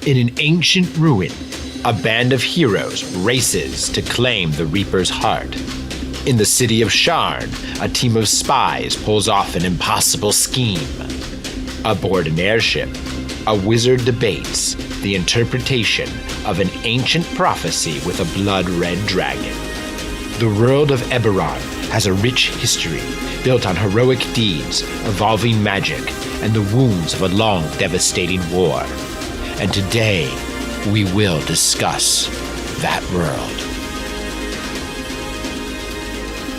In an ancient ruin, a band of heroes races to claim the Reaper's heart. In the city of Sharn, a team of spies pulls off an impossible scheme. Aboard an airship, a wizard debates the interpretation of an ancient prophecy with a blood-red dragon. The world of Eberron has a rich history built on heroic deeds, evolving magic, and the wounds of a long, devastating war. And today, we will discuss that world.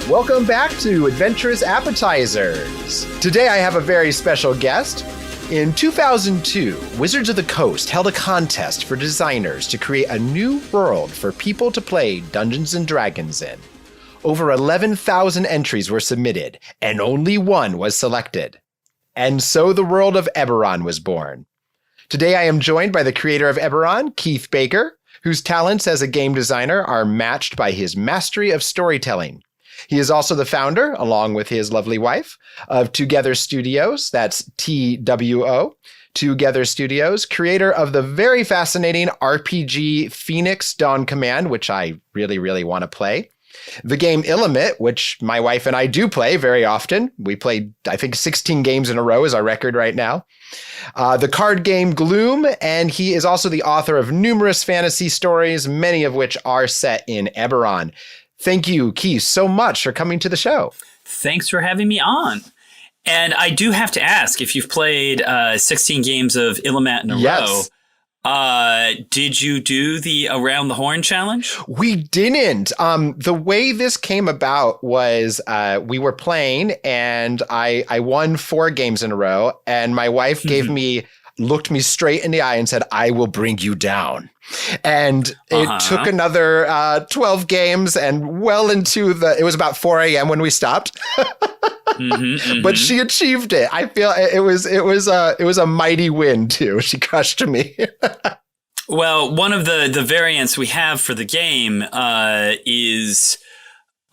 Welcome back to Adventurous Appetizers. Today I have a very special guest. In 2002, Wizards of the Coast held a contest for designers to create a new world for people to play Dungeons & Dragons in. Over 11,000 entries were submitted, and only one was selected. And so the world of Eberron was born. Today I am joined by the creator of Eberron, Keith Baker, whose talents as a game designer are matched by his mastery of storytelling. He is also the founder, along with his lovely wife, of Together Studios, that's TWO, Together Studios, creator of the very fascinating RPG Phoenix Dawn Command, which I really want to play. The game Illimit, which my wife and I do play very often. We played, I think, 16 games in a row is our record right now. The card game Gloom, and he is also the author of numerous fantasy stories, many of which are set in Eberron. Thank you, Keith, so much for coming to the show. Thanks for having me on. And I do have to ask, if you've played 16 games of Illimit in a row, did you do the Around the Horn challenge? We didn't. The way this came about was we were playing and I won 4 games in a row, and my wife looked me straight in the eye and said, "I will bring you down." And it took another 12 games and well into it was about 4 a.m. when we stopped. But she achieved it. I feel it was a mighty win too. She crushed me. Well, one of the variants we have for the game is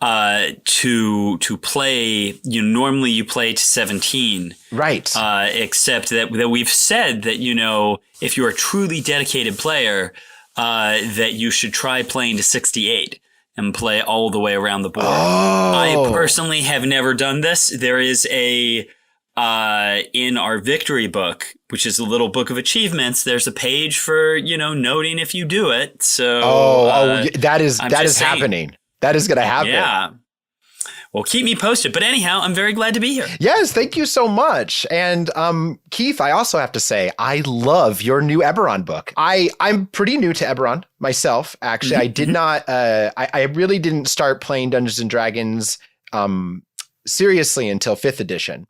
to play. Normally you play to 17, right? Except that we've said that if you're a truly dedicated player, that you should try playing to 68. And play all the way around the board. Oh. I personally have never done this. There is in our victory book, which is a little book of achievements, there's a page for, noting if you do it. So, that is happening. That is going to happen. Yeah. Well, keep me posted. But anyhow, I'm very glad to be here. Yes, thank you so much. And Keith, I also have to say, I love your new Eberron book. I'm pretty new to Eberron myself, actually. I did not, I really didn't start playing Dungeons & Dragons seriously until 5th edition.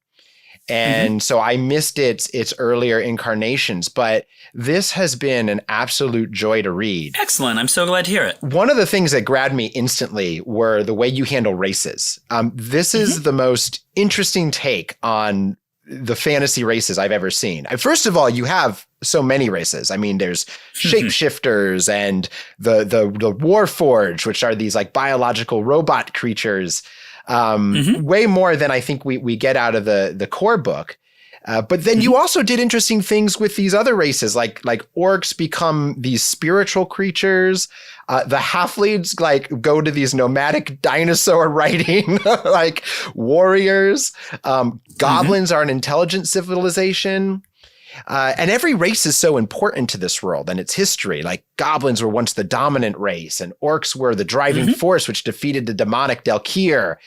And so I missed its earlier incarnations, but this has been an absolute joy to read. Excellent. I'm so glad to hear it. One of the things that grabbed me instantly were the way you handle races. This is the most interesting take on the fantasy races I've ever seen. First of all, you have so many races. I mean, there's shapeshifters and the Warforged, which are these like biological robot creatures. Way more than I think we get out of the core book. But then you also did interesting things with these other races, like orcs become these spiritual creatures. The halflings go to these nomadic dinosaur riding like warriors. Goblins are an intelligent civilization. And every race is so important to this world and its history. Like goblins were once the dominant race, and orcs were the driving force which defeated the demonic Delkir.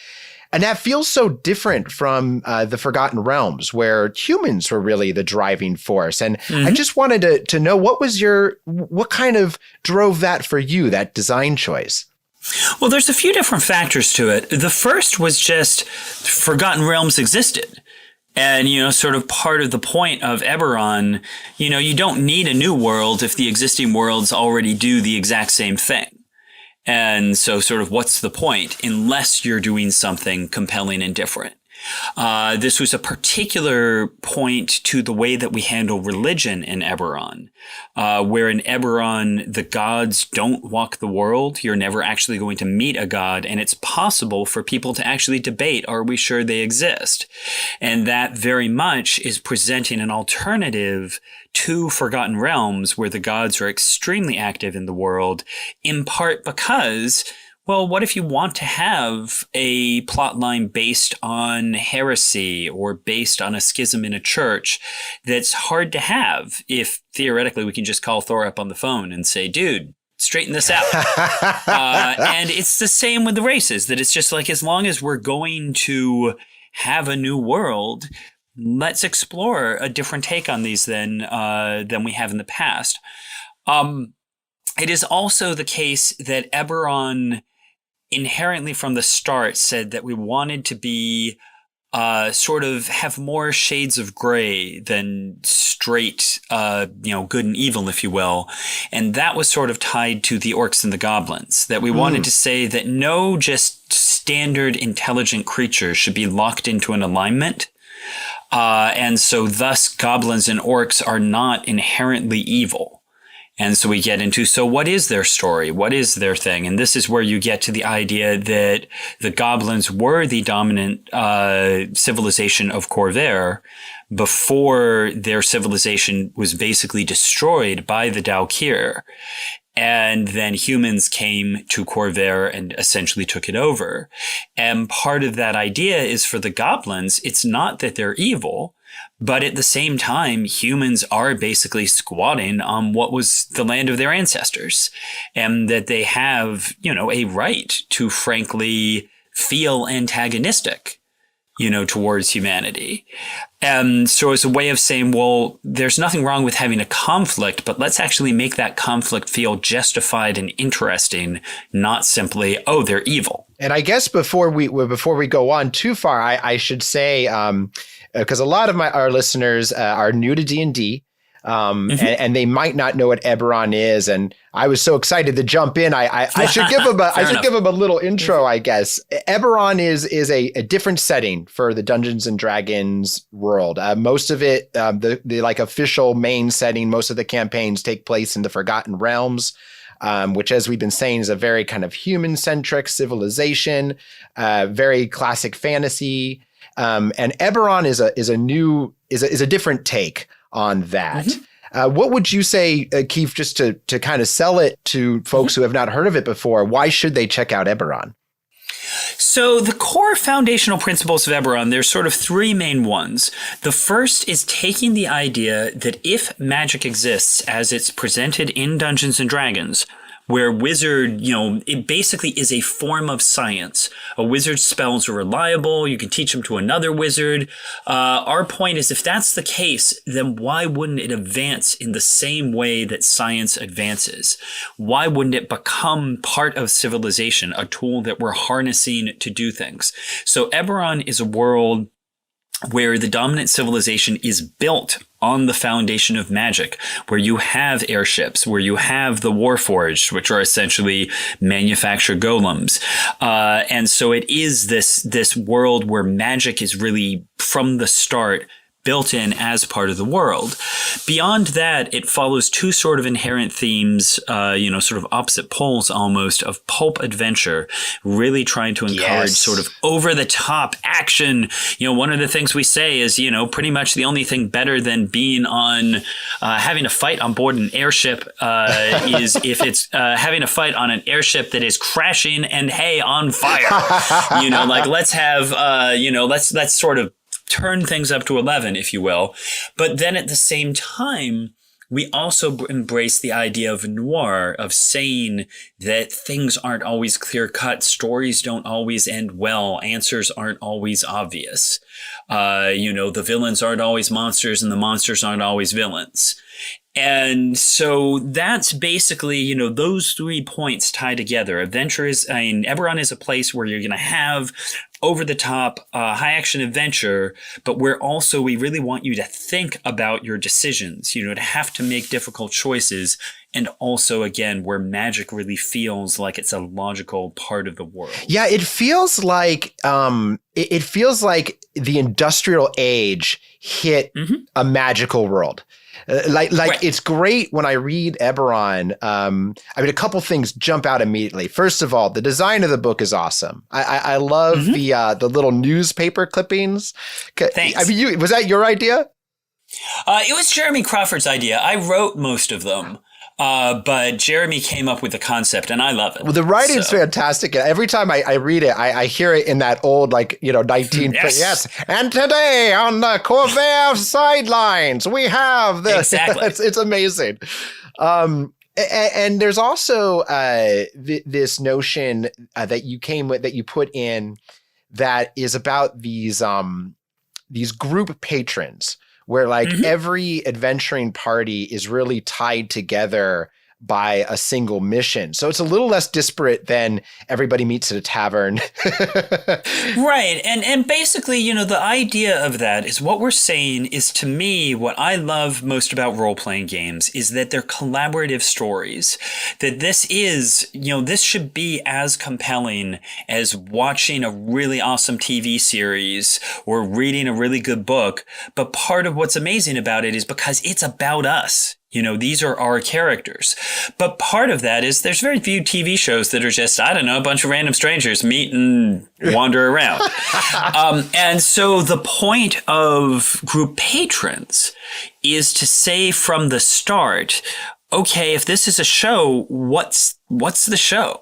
And that feels so different from the Forgotten Realms, where humans were really the driving force. And I just wanted to know what kind of drove that for you, that design choice? Well, there's a few different factors to it. The first was just Forgotten Realms existed. And, sort of part of the point of Eberron, you don't need a new world if the existing worlds already do the exact same thing. And so sort of what's the point unless you're doing something compelling and different? This was a particular point to the way that we handle religion in Eberron, where in Eberron, the gods don't walk the world. You're never actually going to meet a god, and it's possible for people to actually debate, are we sure they exist? And that very much is presenting an alternative to Forgotten Realms, where the gods are extremely active in the world, in part because, well, what if you want to have a plotline based on heresy or based on a schism in a church that's hard to have if theoretically we can just call Thor up on the phone and say, dude, straighten this out. And it's the same with the races, that it's just like, as long as we're going to have a new world, let's explore a different take on these than we have in the past. It is also the case that Eberron inherently from the start said that we wanted to be sort of have more shades of gray than straight, good and evil, if you will. And that was sort of tied to the orcs and the goblins, that we wanted to say that no just standard intelligent creatures should be locked into an alignment. And so thus goblins and orcs are not inherently evil. And so we get into, so what is their story? What is their thing? And this is where you get to the idea that the goblins were the dominant civilization of Corvair before their civilization was basically destroyed by the Daukir. And then humans came to Corvair and essentially took it over. And part of that idea is, for the goblins, it's not that they're evil, but at the same time, humans are basically squatting on what was the land of their ancestors, and that they have, a right to frankly feel antagonistic, towards humanity. And so it's a way of saying, well, there's nothing wrong with having a conflict, but let's actually make that conflict feel justified and interesting, not simply, oh, they're evil. And I guess before we go on too far, I should say, because a lot of our listeners are new to D&D, and they might not know what Eberron is. And I was so excited to jump in. I should give him a little intro, I guess. Eberron is a different setting for the Dungeons and Dragons world. Most of it, the like official main setting, most of the campaigns take place in the Forgotten Realms. Which, as we've been saying, is a very kind of human-centric civilization, very classic fantasy. And Eberron is a different take on that. What would you say, Keith, just to kind of sell it to folks who have not heard of it before? Why should they check out Eberron? So the core foundational principles of Eberron, there's sort of three main ones. The first is taking the idea that if magic exists as it's presented in Dungeons and Dragons, where wizard, it basically is a form of science. A wizard's spells are reliable. You can teach them to another wizard. Our point is, if that's the case, then why wouldn't it advance in the same way that science advances? Why wouldn't it become part of civilization, a tool that we're harnessing to do things? So Eberron is a world where the dominant civilization is built on the foundation of magic, where you have airships, where you have the Warforged, which are essentially manufactured golems. And so it is this world where magic is really, from the start, built in as part of the world. Beyond that, it follows two sort of inherent themes, sort of opposite poles almost, of pulp adventure, really trying to encourage sort of over-the-top action. One of the things we say is, pretty much the only thing better than being on, having a fight on board an airship is if it's having a fight on an airship that is crashing and, hey, on fire. Let's have, let's sort of turn things up to 11, if you will. But then at the same time, we also embrace the idea of noir, of saying that things aren't always clear cut. Stories don't always end well. Answers aren't always obvious. The villains aren't always monsters and the monsters aren't always villains. And so that's basically, those 3 points tie together. Eberron is a place where you're going to have over-the-top, high-action adventure, but where also we really want you to think about your decisions, to have to make difficult choices. and also, again, where magic really feels like it's a logical part of the world. Yeah, it feels like it feels like the industrial age hit a magical world. Right. It's great when I read Eberron. I mean, a couple things jump out immediately. First of all, the design of the book is awesome. I love the little newspaper clippings. Thanks. I mean, was that your idea? It was Jeremy Crawford's idea. I wrote most of them. But Jeremy came up with the concept, and I love it. Well, the writing is fantastic. Every time I read it, I hear it in that old, 19... Yes. And today on the Corvair sidelines, we have this. Exactly. It's amazing. And there's also this notion that you put in that is about these group patrons, where every adventuring party is really tied together by a single mission. So it's a little less disparate than everybody meets at a tavern. Right. And basically, the idea of that is what we're saying is, to me, what I love most about role-playing games is that they're collaborative stories. That this is, this should be as compelling as watching a really awesome TV series or reading a really good book. But part of what's amazing about it is because it's about us. These are our characters. But part of that is there's very few TV shows that are just, I don't know, a bunch of random strangers meet and wander around. And so the point of group patrons is to say from the start, okay, if this is a show, what's the show?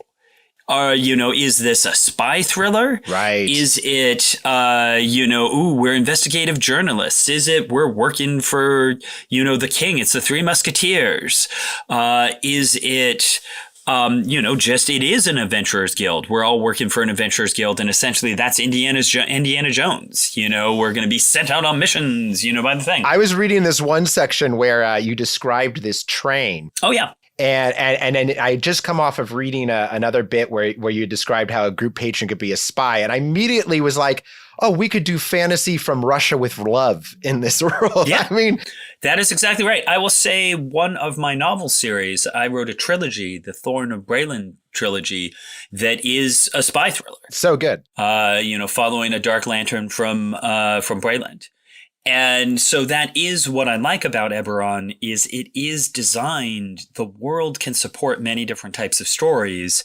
Is this a spy thriller? Right. Is it, we're investigative journalists? Is it we're working for, the king? It's the Three Musketeers. Is it, it is an adventurers guild. We're all working for an adventurers guild, and essentially that's Indiana Jones. We're going to be sent out on missions, by the thing. I was reading this one section where you described this train. Oh, yeah. And then I just come off of reading another bit where you described how a group patron could be a spy. And I immediately was like, oh, we could do fantasy from Russia with love in this world. Yeah, I mean, that is exactly right. I will say one of my novel series, I wrote a trilogy, the Thorn of Braelen trilogy, that is a spy thriller. So good. Following a Dark Lantern from Braelen. And so that is what I like about Eberron is it is designed, the world can support many different types of stories.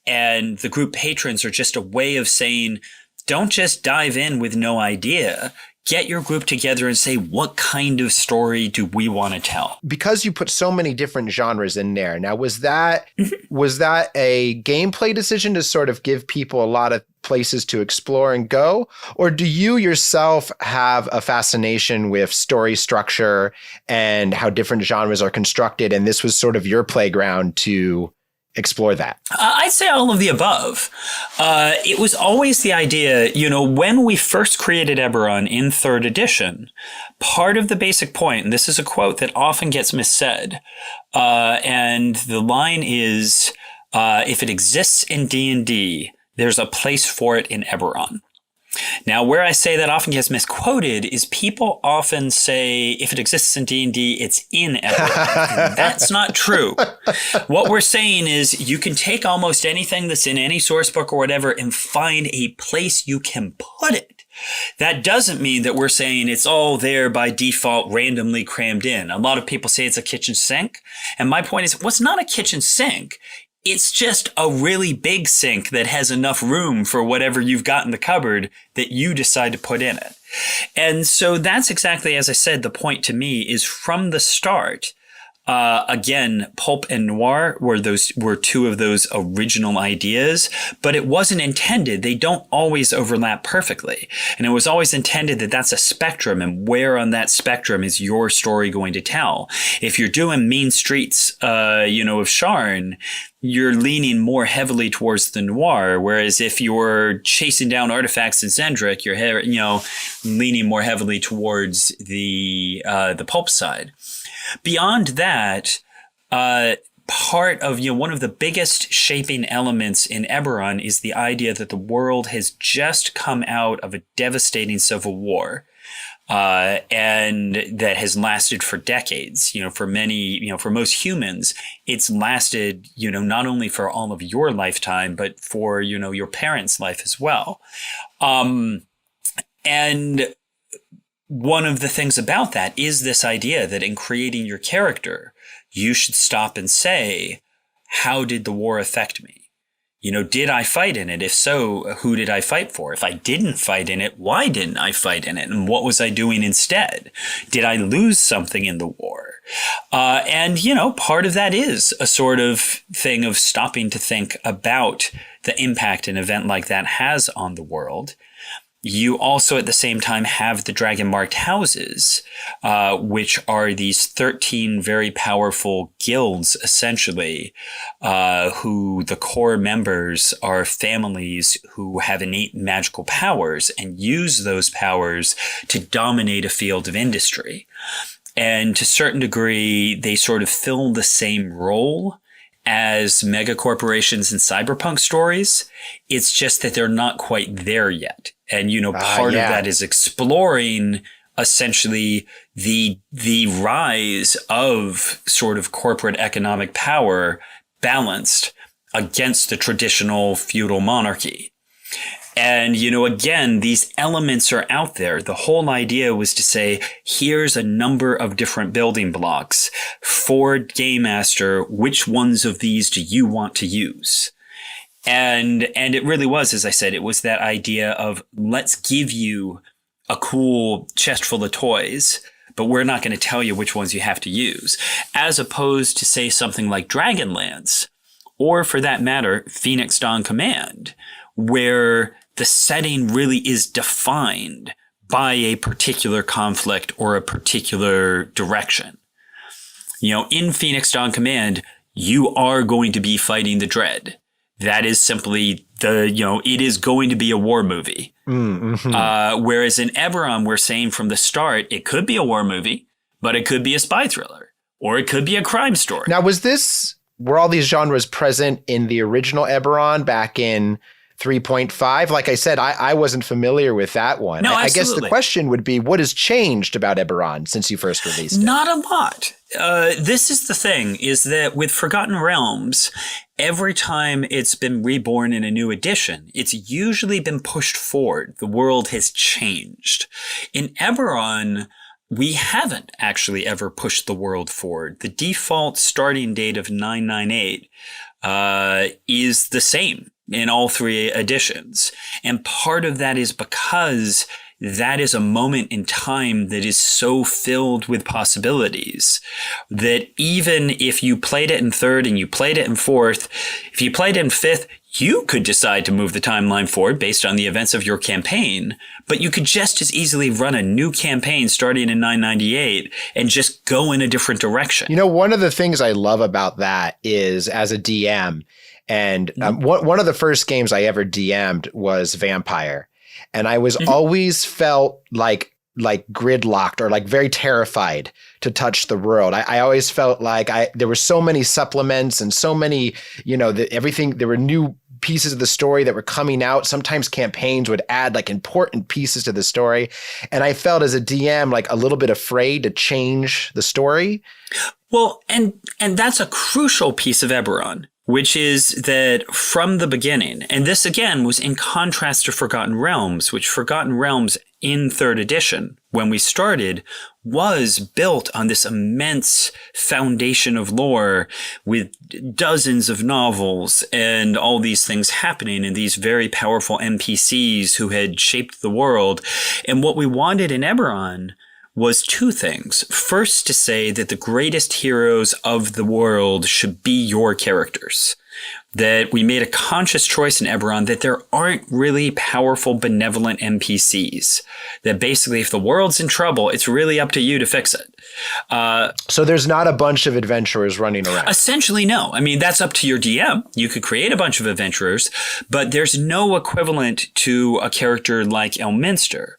And the group patrons are just a way of saying, don't just dive in with no idea. Get your group together and say, what kind of story do we want to tell? Because you put so many different genres in there. Now, was that a gameplay decision to sort of give people a lot of places to explore and go? Or do you yourself have a fascination with story structure and how different genres are constructed, and this was sort of your playground to explore that? I'd say all of the above. It was always the idea, when we first created Eberron in 3rd edition, part of the basic point, and this is a quote that often gets missaid, and the line is, if it exists in D&D, there's a place for it in Eberron. Now, where I say that often gets misquoted is people often say, if it exists in D&D, it's in Eberron. And that's not true. What we're saying is you can take almost anything that's in any source book or whatever and find a place you can put it. That doesn't mean that we're saying it's all there by default, randomly crammed in. A lot of people say it's a kitchen sink. And my point is, well, it's not a kitchen sink. It's just a really big sink that has enough room for whatever you've got in the cupboard that you decide to put in it. And so that's exactly, as I said, the point to me is from the start. Again, pulp and noir were two of those original ideas, but it wasn't intended. They don't always overlap perfectly. And it was always intended that that's a spectrum, and where on that spectrum is your story going to tell? If you're doing Mean Streets, of Sharn, you're leaning more heavily towards the noir, whereas if you're chasing down artifacts in Zendrick, you're leaning more heavily towards the pulp side. Beyond that, part of one of the biggest shaping elements in Eberron is the idea that the world has just come out of a devastating civil war. and that has lasted for decades. For many, for most humans, it's lasted, not only for all of your lifetime, but for, your parents' life as well. And one of the things about that is this idea that in creating your character, you should stop and say, how did the war affect me? Did I fight in it? If so, who did I fight for? If I didn't fight in it, why didn't I fight in it? And what was I doing instead? Did I lose something in the war? And part of that is a sort of thing of stopping to think about the impact an event like that has on the world. You also, at the same time, have the dragon-marked houses, which are these 13 very powerful guilds, essentially, who the core members are families who have innate magical powers and use those powers to dominate a field of industry. And to a certain degree, they sort of fill the same role as mega corporations in cyberpunk stories. It's just that they're not quite there yet. And, part of that is exploring essentially the rise of sort of corporate economic power balanced against the traditional feudal monarchy. And, again, these elements are out there. The whole idea was to say, here's a number of different building blocks for Game Master. Which ones of these do you want to use? And it really was, as I said, it was that idea of let's give you a cool chest full of toys, but we're not going to tell you which ones you have to use, as opposed to say something like Dragonlance, or for that matter, Phoenix Dawn Command, where the setting really is defined by a particular conflict or a particular direction. In Phoenix Dawn Command, you are going to be fighting the Dread. That is simply it is going to be a war movie. Mm-hmm. Whereas in Eberron, we're saying from the start, it could be a war movie, but it could be a spy thriller, or it could be a crime story. Now, were all these genres present in the original Eberron back in 3.5? Like I said, I wasn't familiar with that one. No, I guess the question would be, what has changed about Eberron since you first released it? Not a lot. This is the thing, is that with Forgotten Realms, every time it's been reborn in a new edition, it's usually been pushed forward. The world has changed. In Eberron, we haven't actually ever pushed the world forward. The default starting date of 998 is the same in all three editions. And part of that is because that is a moment in time that is so filled with possibilities that even if you played it in third and you played it in fourth, if you played it in fifth, you could decide to move the timeline forward based on the events of your campaign, but you could just as easily run a new campaign starting in 998 and just go in a different direction. One of the things I love about that is, as a DM, and one of the first games I ever DM'd was Vampire. And I was always felt like gridlocked or like very terrified to touch the world. I always felt like there were so many supplements and so many, there were new pieces of the story that were coming out. Sometimes campaigns would add like important pieces to the story. And I felt as a DM, like a little bit afraid to change the story. Well, and that's a crucial piece of Eberron, which is that from the beginning, and this again was in contrast to Forgotten Realms, which Forgotten Realms in third edition, when we started, was built on this immense foundation of lore with dozens of novels and all these things happening and these very powerful NPCs who had shaped the world. And what we wanted in Eberron was two things. First, to say that the greatest heroes of the world should be your characters. That we made a conscious choice in Eberron that there aren't really powerful, benevolent NPCs. That basically, if the world's in trouble, it's really up to you to fix it. So there's not a bunch of adventurers running around? Essentially, no. I mean, that's up to your DM. You could create a bunch of adventurers, but there's no equivalent to a character like Elminster.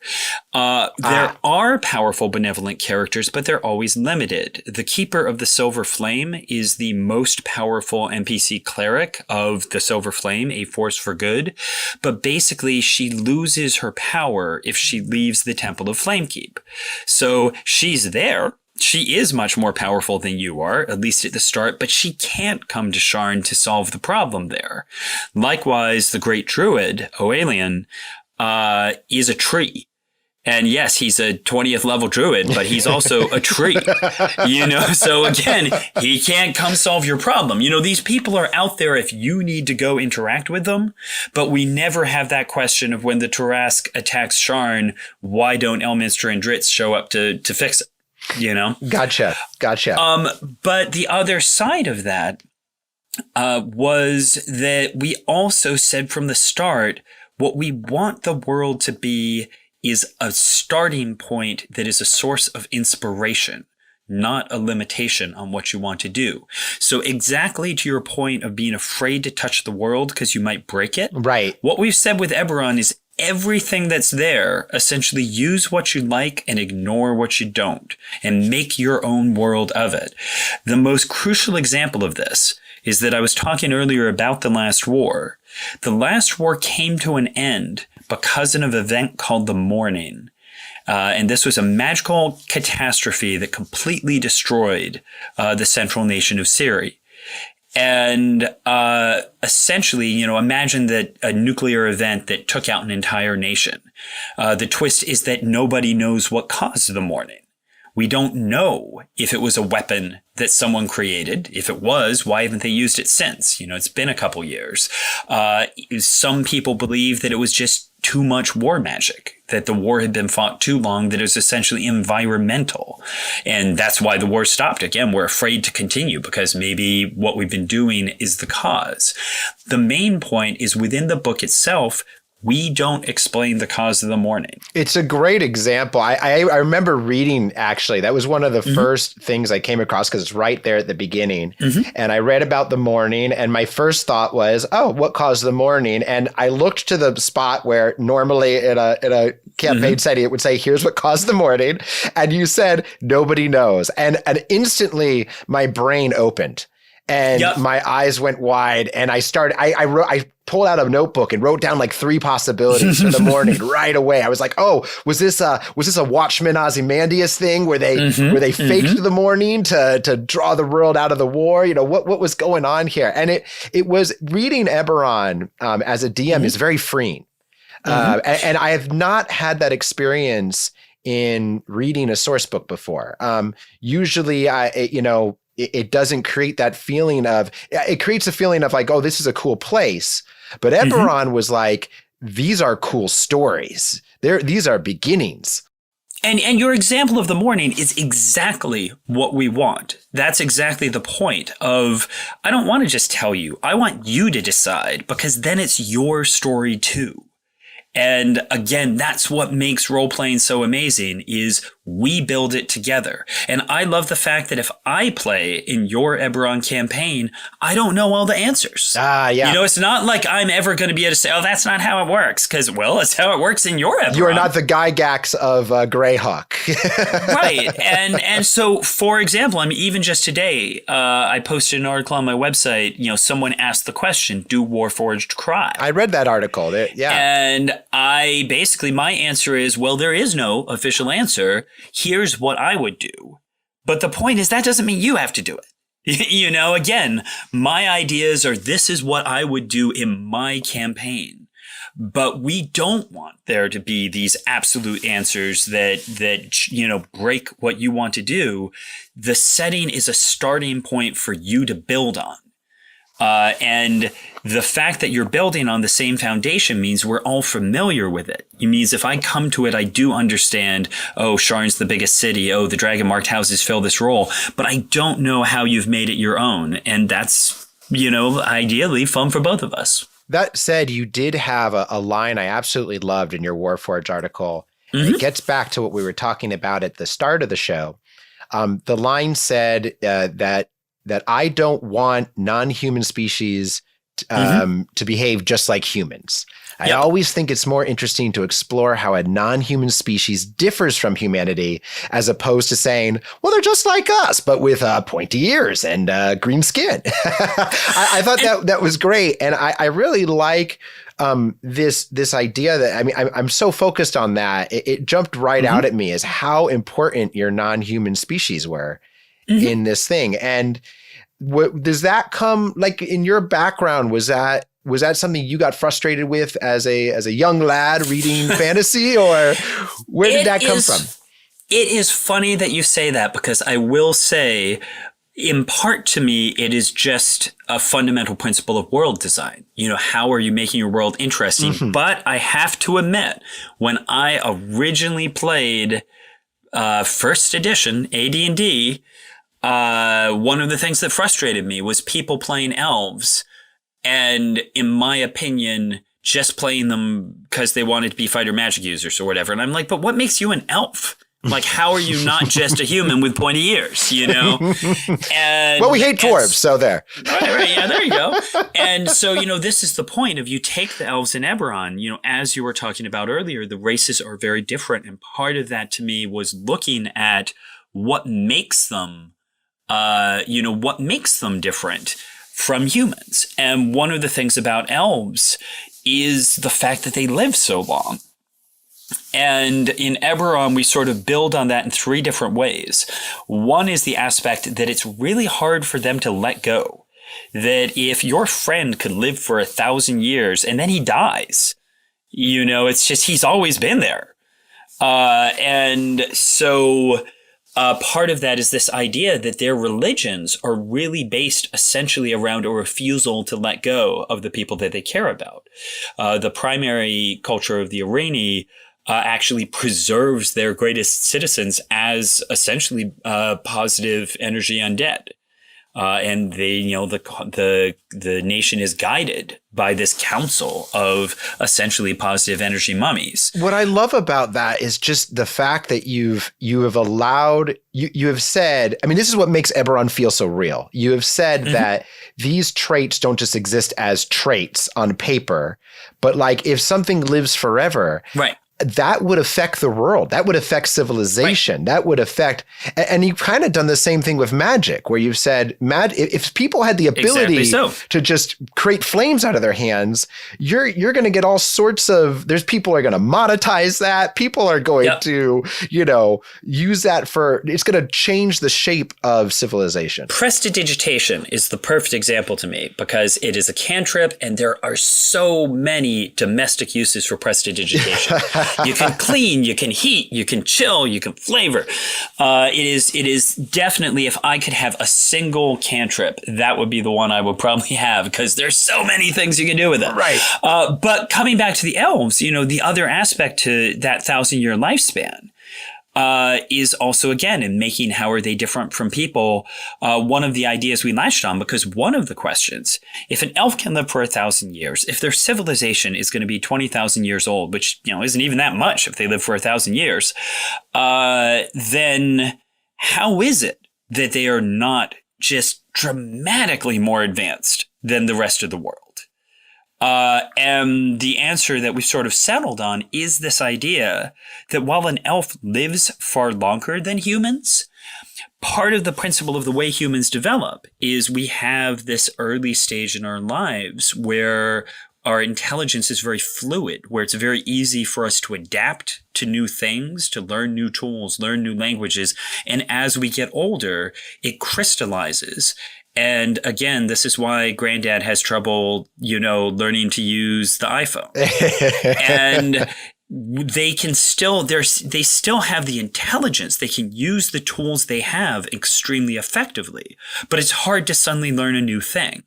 There are powerful, benevolent characters, but they're always limited. The Keeper of the Silver Flame is the most powerful NPC cleric cleric of the Silver Flame, a force for good. But basically, she loses her power if she leaves the Temple of Flamekeep. So she's there. She is much more powerful than you are, at least at the start, but she can't come to Sharn to solve the problem there. Likewise, the Great Druid, Oelian, is a tree. And yes, he's a 20th level druid, but he's also a tree, so again, he can't come solve your problem. These people are out there if you need to go interact with them, but we never have that question of when the Tarask attacks Sharn, why don't Elminster and Dritz show up to fix it, Gotcha. But the other side of that, was that we also said from the start, what we want the world to be is a starting point that is a source of inspiration, not a limitation on what you want to do. So exactly to your point of being afraid to touch the world because you might break it. Right. What we've said with Eberron is everything that's there, essentially use what you like and ignore what you don't, and make your own world of it. The most crucial example of this is that I was talking earlier about the Last War. The Last War came to an end because of an event called the Mourning. And this was a magical catastrophe that completely destroyed the central nation of Ciri. And essentially, imagine that a nuclear event that took out an entire nation. The twist is that nobody knows what caused the Mourning. We don't know if it was a weapon that someone created. If it was, why haven't they used it since? It's been a couple years. Some people believe that it was just too much war magic, that the war had been fought too long, that it was essentially environmental. And that's why the war stopped. Again, we're afraid to continue because maybe what we've been doing is the cause. The main point is within the book itself, we don't explain the cause of the Mourning. It's a great example. I remember reading, actually, that was one of the first things I came across because it's right there at the beginning. And I read about the Mourning, and my first thought was, oh, what caused the Mourning? And I looked to the spot where normally in a campaign setting, it would say, here's what caused the Mourning. And you said, nobody knows. And instantly my brain opened. And my eyes went wide, and I pulled out a notebook and wrote down like 3 possibilities for the Mourning right away. I was like, oh, was this a Watchmen Ozymandias thing where they faked the Mourning to draw the world out of the war? What was going on here? And it was reading Eberron as a DM is very freeing. And I have not had that experience in reading a source book before. Usually it doesn't create that feeling of, it creates a feeling of like, oh, this is a cool place. But Eberron was like, these are cool stories. These are beginnings. And your example of the Mourning is exactly what we want. That's exactly the point of, I don't want to just tell you. I want you to decide, because then it's your story too. And again, that's what makes role-playing so amazing, is we build it together. And I love the fact that if I play in your Eberron campaign, I don't know all the answers. It's not like I'm ever going to be able to say, oh, that's not how it works. Because, well, it's how it works in your Eberron. You are not the Gygax of Greyhawk. Right. And so, for example, even just today, I posted an article on my website. Someone asked the question, do Warforged cry? I read that article. And my answer is, well, there is no official answer. Here's what I would do. But the point is, that doesn't mean you have to do it. Again, my ideas are, this is what I would do in my campaign. But we don't want there to be these absolute answers that break what you want to do. The setting is a starting point for you to build on. And the fact that you're building on the same foundation means we're all familiar with it. It means if I come to it, I do understand, oh, Sharn's the biggest city. Oh, the dragon marked houses fill this role. But I don't know how you've made it your own. And that's, ideally fun for both of us. That said, you did have a line I absolutely loved in your Warforged article. It gets back to what we were talking about at the start of the show. The line said that I don't want non-human species to behave just like humans. I always think it's more interesting to explore how a non-human species differs from humanity, as opposed to saying, well, they're just like us, but with pointy ears and green skin. I thought that was great. And I really like this idea that, I mean, I'm so focused on that. It jumped right out at me as how important your non-human species were in this thing. And does that come, like, in your background, was that something you got frustrated with as a young lad reading fantasy, or where did that come from? It is funny that you say that, because I will say, in part to me, it is just a fundamental principle of world design. You know, how are you making your world interesting? But I have to admit, when I originally played first edition AD&D, one of the things that frustrated me was people playing elves, and in my opinion, just playing them because they wanted to be fighter magic users or whatever. And I'm like, but what makes you an elf? Like, how are you not just a human with pointy ears, you know? And well, we hate dwarves, so there. Right, yeah, there you go. And so, you know, this is the point of, you take the elves in Eberron, you know, as you were talking about earlier, the races are very different. And part of that to me was looking at what makes them, what makes them different from humans. And one of the things about elves is the fact that they live so long. And in Eberron, we sort of build on that in three different ways. One is the aspect that it's really hard for them to let go. That if your friend could live for 1,000 years and then he dies, you know, it's just, he's always been there. And so part of that is this idea that their religions are really based essentially around a refusal to let go of the people that they care about. The primary culture of the Irani actually preserves their greatest citizens as essentially positive energy undead. And they, you know, the nation is guided by this council of essentially positive energy mummies. What I love about that is just the fact that you have allowed, you have said, I mean, this is what makes Eberron feel so real. You have said that these traits don't just exist as traits on paper, but like if something lives forever, right, that would affect the world. That would affect civilization. Right. That would affect, and you've kind of done the same thing with magic, where you've said, if people had the ability to just create flames out of their hands, you're going to get all sorts of, there's people are going to monetize that. People are going to, you know, use that for, it's going to change the shape of civilization. Prestidigitation is the perfect example to me, because it is a cantrip and there are so many domestic uses for prestidigitation. You can clean, you can heat, you can chill, you can flavor. It is definitely, if I could have a single cantrip, that would be the one I would probably have, because there's so many things you can do with it. Right. But coming back to the elves, you know, the other aspect to that 1,000-year lifespan is also, again, in making how are they different from people, one of the ideas we latched on, because one of the questions, if an elf can live for 1,000 years, if their civilization is going to be 20,000 years old, which, you know, isn't even that much if they live for 1,000 years, then how is it that they are not just dramatically more advanced than the rest of the world? And the answer that we've sort of settled on is this idea that while an elf lives far longer than humans, part of the principle of the way humans develop is we have this early stage in our lives where our intelligence is very fluid, where it's very easy for us to adapt to new things, to learn new tools, learn new languages. And as we get older, it crystallizes. And again, this is why Granddad has trouble, you know, learning to use the iPhone. And they can still, they still have the intelligence. They can use the tools they have extremely effectively, but it's hard to suddenly learn a new thing.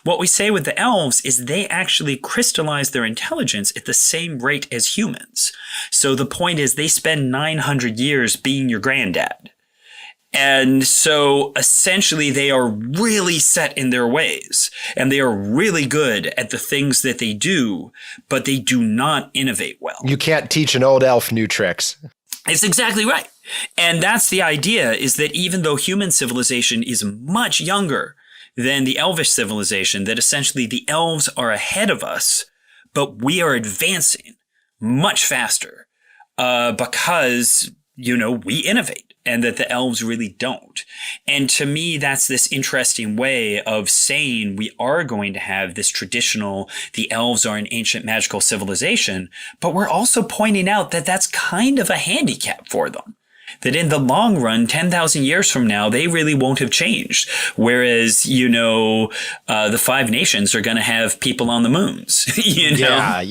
What we say with the elves is they actually crystallize their intelligence at the same rate as humans. So the point is they spend 900 years being your granddad. And so essentially they are really set in their ways and they are really good at the things that they do, but they do not innovate well. You can't teach an old elf new tricks. It's exactly right. And that's the idea, is that even though human civilization is much younger than the Elvish civilization, that essentially the elves are ahead of us, but we are advancing much faster because, we innovate. And that the elves really don't. And to me, that's this interesting way of saying we are going to have this traditional, the elves are an ancient magical civilization, but we're also pointing out that that's kind of a handicap for them. That in the long run, 10,000 years from now, they really won't have changed. Whereas, the Five Nations are going to have people on the moons, Yeah.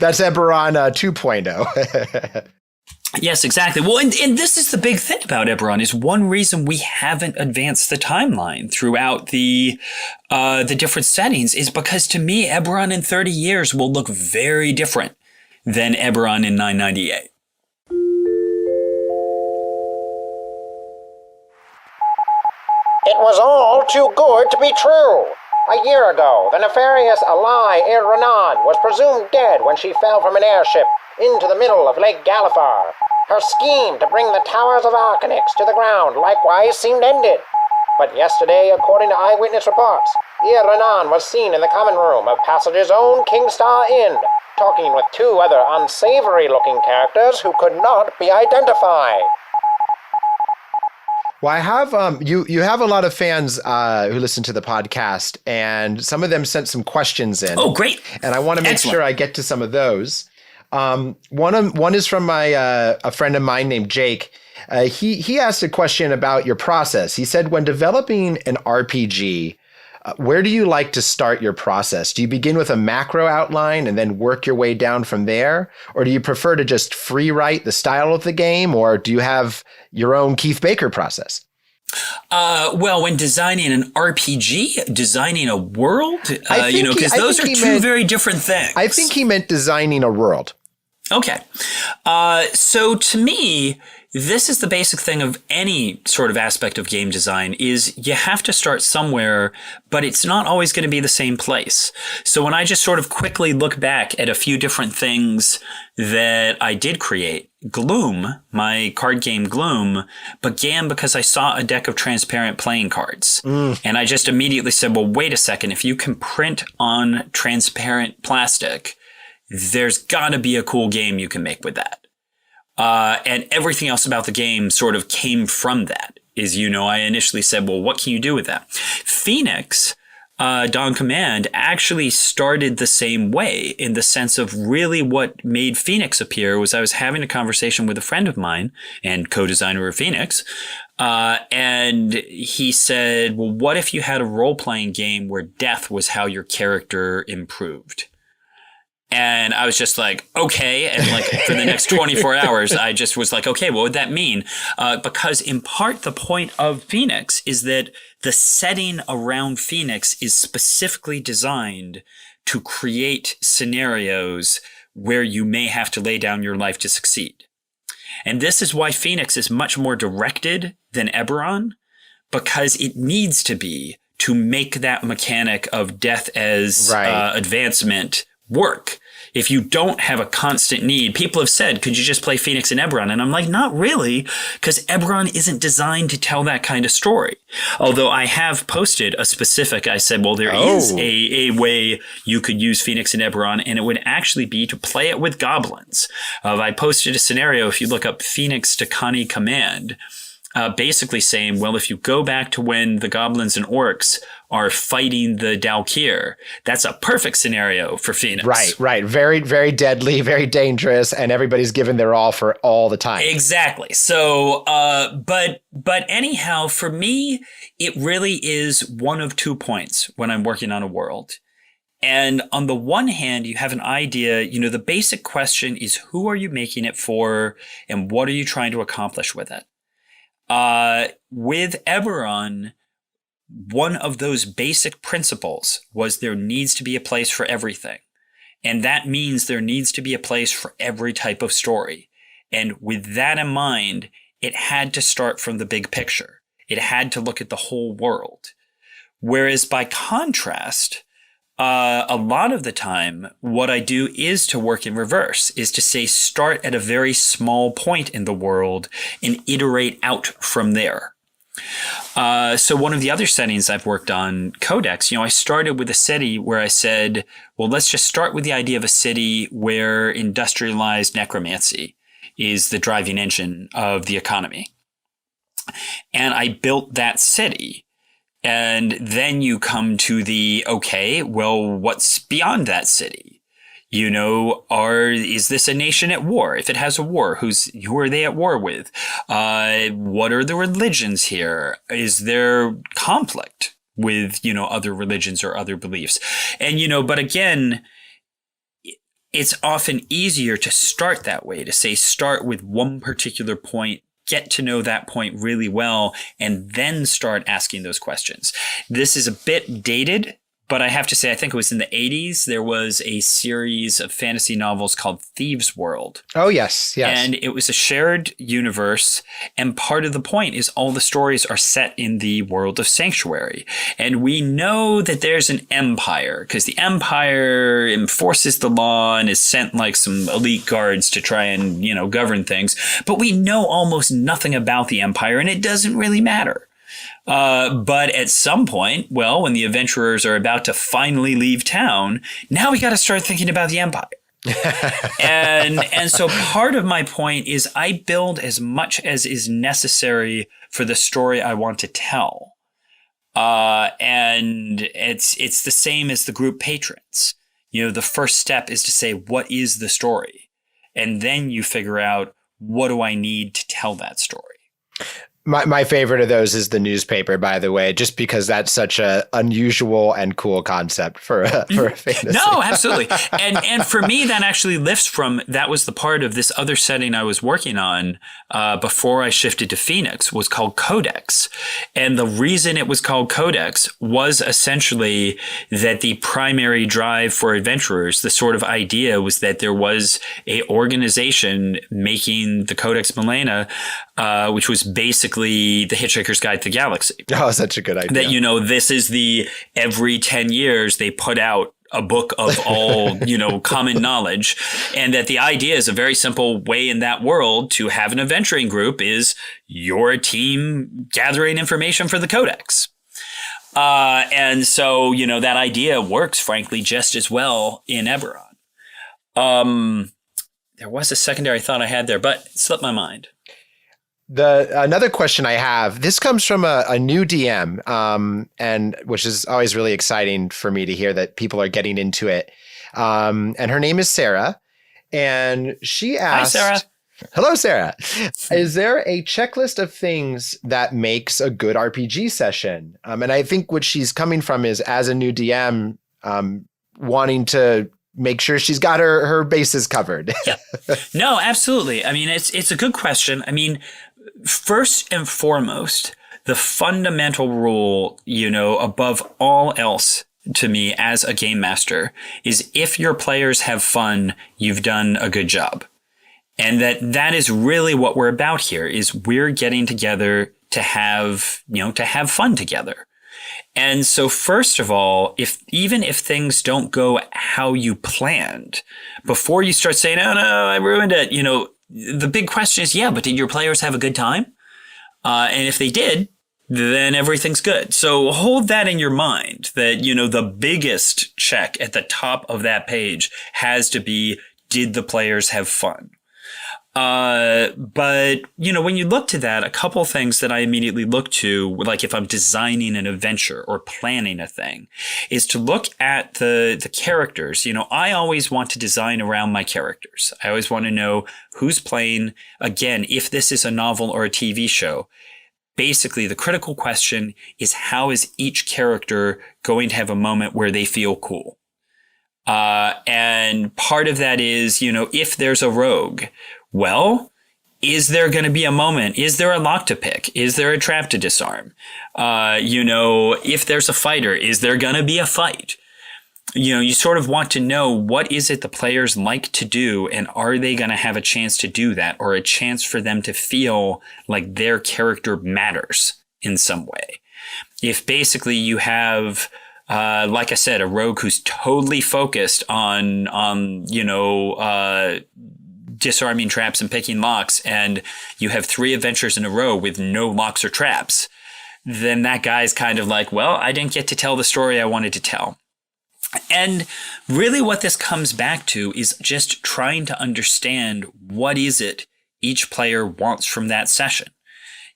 That's Eberron 2.0. Yes, exactly. Well, and this is the big thing about Eberron, is one reason we haven't advanced the timeline throughout the different settings is because, to me, Eberron in 30 years will look very different than Eberron in 998. It was all too good to be true. A year ago, the nefarious ally Eberron was presumed dead when she fell from an airship into the middle of Lake Galifar. Her scheme to bring the towers of Arcanix to the ground likewise seemed ended. But yesterday, according to eyewitness reports, Eberron was seen in the common room of Passage's own Kingstar Inn, talking with two other unsavory-looking characters who could not be identified. Well, I have you have a lot of fans who listen to the podcast, and some of them sent some questions in. Oh, great! And I want to make sure I get to some of those. One is from a friend of mine named Jake. He asked a question about your process. He said, when developing an RPG, where do you like to start your process? Do you begin with a macro outline and then work your way down from there? Or do you prefer to just free write the style of the game? Or do you have your own Keith Baker process? Well, when designing an RPG, designing a world, because those are two very different things. I think he meant designing a world. Okay. So to me, this is the basic thing of any sort of aspect of game design is you have to start somewhere, but it's not always going to be the same place. So when I just sort of quickly look back at a few different things that I did create, Gloom, my card game Gloom, began because I saw a deck of transparent playing cards. And I just immediately said, well, wait a second. If you can print on transparent plastic, there's got to be a cool game you can make with that. And everything else about the game sort of came from that. I initially said, well, what can you do with that? Phoenix, Dawn Command, actually started the same way in the sense of really what made Phoenix appear was I was having a conversation with a friend of mine and co-designer of Phoenix. And he said, well, what if you had a role-playing game where death was how your character improved? And I was just like, okay. And like for the next 24 hours, I just was like, okay, what would that mean? Because in part, the point of Phoenix is that the setting around Phoenix is specifically designed to create scenarios where you may have to lay down your life to succeed. And this is why Phoenix is much more directed than Eberron, because it needs to be to make that mechanic of death as advancement work. If you don't have a constant need, people have said, could you just play Phoenix and Eberron? And I'm like, not really, because Eberron isn't designed to tell that kind of story. Although I have posted a specific, I said, well, there is a way you could use Phoenix and Eberron, and it would actually be to play it with goblins. I posted a scenario, if you look up Phoenix Takani Command, basically saying, well, if you go back to when the goblins and orcs are fighting the Dalkir, that's a perfect scenario for Phoenix. Right. Very, very deadly, very dangerous, and everybody's given their all for all the time. Exactly. So, but anyhow, for me, it really is one of 2 points when I'm working on a world. And on the one hand, you have an idea, the basic question is, who are you making it for, and what are you trying to accomplish with it? With Eberron, one of those basic principles was there needs to be a place for everything. And that means there needs to be a place for every type of story. And with that in mind, it had to start from the big picture. It had to look at the whole world. Whereas by contrast, a lot of the time, what I do is to work in reverse, is to say, start at a very small point in the world and iterate out from there. So one of the other settings I've worked on, Codex, I started with a city where I said, well, let's just start with the idea of a city where industrialized necromancy is the driving engine of the economy. And I built that city. And then you come to okay, well, what's beyond that city? Is this a nation at war? If it has a war, who are they at war with? What are the religions here? Is there conflict with, other religions or other beliefs? And, but again, it's often easier to start that way, to say, start with one particular point, get to know that point really well, and then start asking those questions. This is a bit dated, but I have to say, I think it was in the 80s, there was a series of fantasy novels called Thieves World. Oh, yes. And it was a shared universe. And part of the point is all the stories are set in the world of Sanctuary. And we know that there's an empire, because the empire enforces the law and has sent like some elite guards to try and, govern things. But we know almost nothing about the empire, and it doesn't really matter. But at some point, when the adventurers are about to finally leave town, now we got to start thinking about the empire. and so part of my point is I build as much as is necessary for the story I want to tell. And it's the same as the group patrons. The first step is to say, what is the story? And then you figure out, what do I need to tell that story? My favorite of those is the newspaper, by the way, just because that's such a unusual and cool concept for a fantasy. No, absolutely. And for me, that actually lifts from, that was the part of this other setting I was working on before I shifted to Phoenix, was called Codex. And the reason it was called Codex was essentially that the primary drive for adventurers, the sort of idea was that there was a organization making the Codex Milena, which was basically the Hitchhiker's Guide to the Galaxy. Oh, such a good idea. That, this is every 10 years they put out a book of all, common knowledge. And that the idea is a very simple way in that world to have an adventuring group is your team gathering information for the Codex. And so, that idea works, frankly, just as well in Eberron. There was a secondary thought I had there, but it slipped my mind. Another question I have, this comes from a new DM, and which is always really exciting for me to hear that people are getting into it. And her name is Sarah, and she asked, "Hi, Sarah. Hello, Sarah. Is there a checklist of things that makes a good RPG session?" And I think what she's coming from is, as a new DM, wanting to make sure she's got her bases covered. Yeah. No, absolutely. I mean, it's a good question. I mean, first and foremost, the fundamental rule, above all else to me as a game master is, if your players have fun, you've done a good job. And that is really what we're about here, is we're getting together to have fun together. And so first of all, even if things don't go how you planned, before you start saying, "Oh no, I ruined it," the big question is, but did your players have a good time? And if they did, then everything's good. So hold that in your mind, that, the biggest check at the top of that page has to be, did the players have fun? But, when you look to that, a couple things that I immediately look to, like if I'm designing an adventure or planning a thing, is to look at the characters. I always want to design around my characters. I always want to know who's playing. Again, if this is a novel or a TV show, basically the critical question is, how is each character going to have a moment where they feel cool? And part of that is, if there's a rogue, well, is there going to be a moment? Is there a lock to pick? Is there a trap to disarm? If there's a fighter, is there going to be a fight? You sort of want to know, what is it the players like to do, and are they going to have a chance to do that, or a chance for them to feel like their character matters in some way? If basically you have, like I said, a rogue who's totally focused on disarming traps and picking locks, and you have 3 adventures in a row with no locks or traps, then that guy's kind of like, well, I didn't get to tell the story I wanted to tell. And really what this comes back to is just trying to understand what is it each player wants from that session.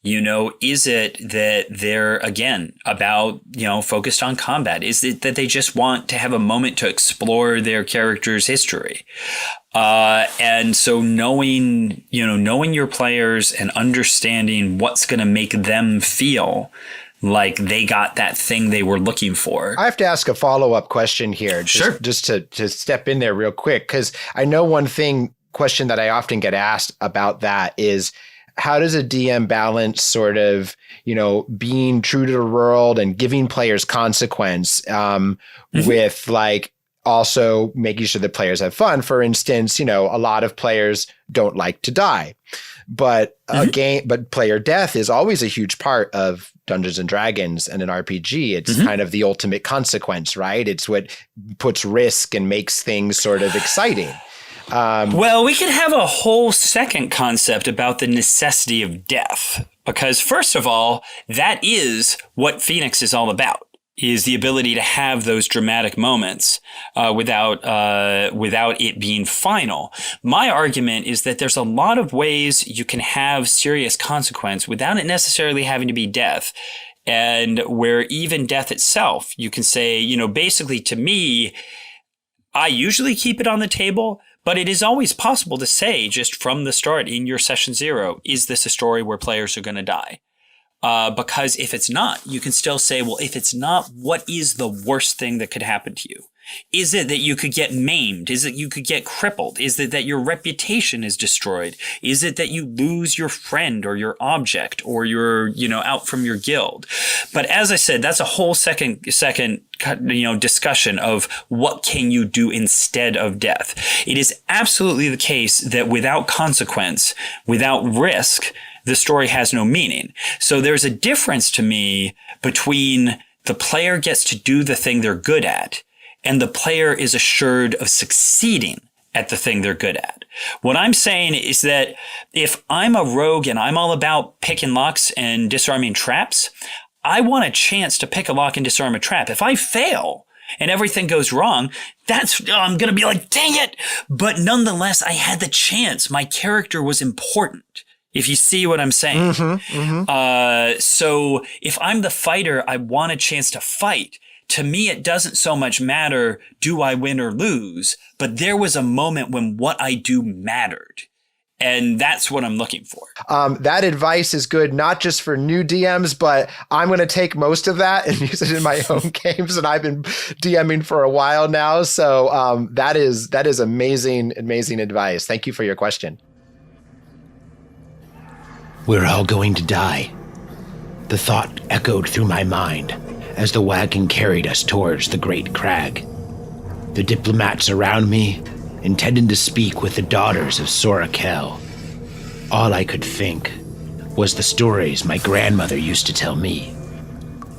Is it that they're, again, about, focused on combat? Is it that they just want to have a moment to explore their character's history? And so knowing your players and understanding what's going to make them feel like they got that thing they were looking for. I have to ask a follow-up question here. Sure. Just to step in there real quick, because I know one question that I often get asked about that is, how does a DM balance sort of, being true to the world and giving players consequence with like also making sure that players have fun? For instance, a lot of players don't like to die, but but player death is always a huge part of Dungeons and Dragons and an RPG. It's kind of the ultimate consequence, right? It's what puts risk and makes things sort of exciting. Well, we could have a whole second concept about the necessity of death, because first of all, that is what Phoenix is all about, is the ability to have those dramatic moments without it being final. My argument is that there's a lot of ways you can have serious consequence without it necessarily having to be death. And where even death itself, you can say, basically to me, I usually keep it on the table. But it is always possible to say just from the start in your session 0, is this a story where players are going to die? Because if it's not, you can still say, well, if it's not, what is the worst thing that could happen to you? Is it that you could get maimed? Is it you could get crippled? Is it that your reputation is destroyed? Is it that you lose your friend or your object or you're, out from your guild? But as I said, that's a whole second, discussion of what can you do instead of death. It is absolutely the case that without consequence, without risk, the story has no meaning. So there's a difference to me between the player gets to do the thing they're good at and the player is assured of succeeding at the thing they're good at. What I'm saying is that if I'm a rogue and I'm all about picking locks and disarming traps, I want a chance to pick a lock and disarm a trap. If I fail and everything goes wrong, I'm going to be like, dang it. But nonetheless, I had the chance. My character was important. If you see what I'm saying. So if I'm the fighter, I want a chance to fight. To me, it doesn't so much matter, do I win or lose? But there was a moment when what I do mattered. And that's what I'm looking for. That advice is good, not just for new DMs, but I'm going to take most of that and use it in my own games. And I've been DMing for a while now. So that is amazing, amazing advice. Thank you for your question. We're all going to die. The thought echoed through my mind as the wagon carried us towards the great crag. The diplomats around me intended to speak with the daughters of Sorakel. All I could think was the stories my grandmother used to tell me.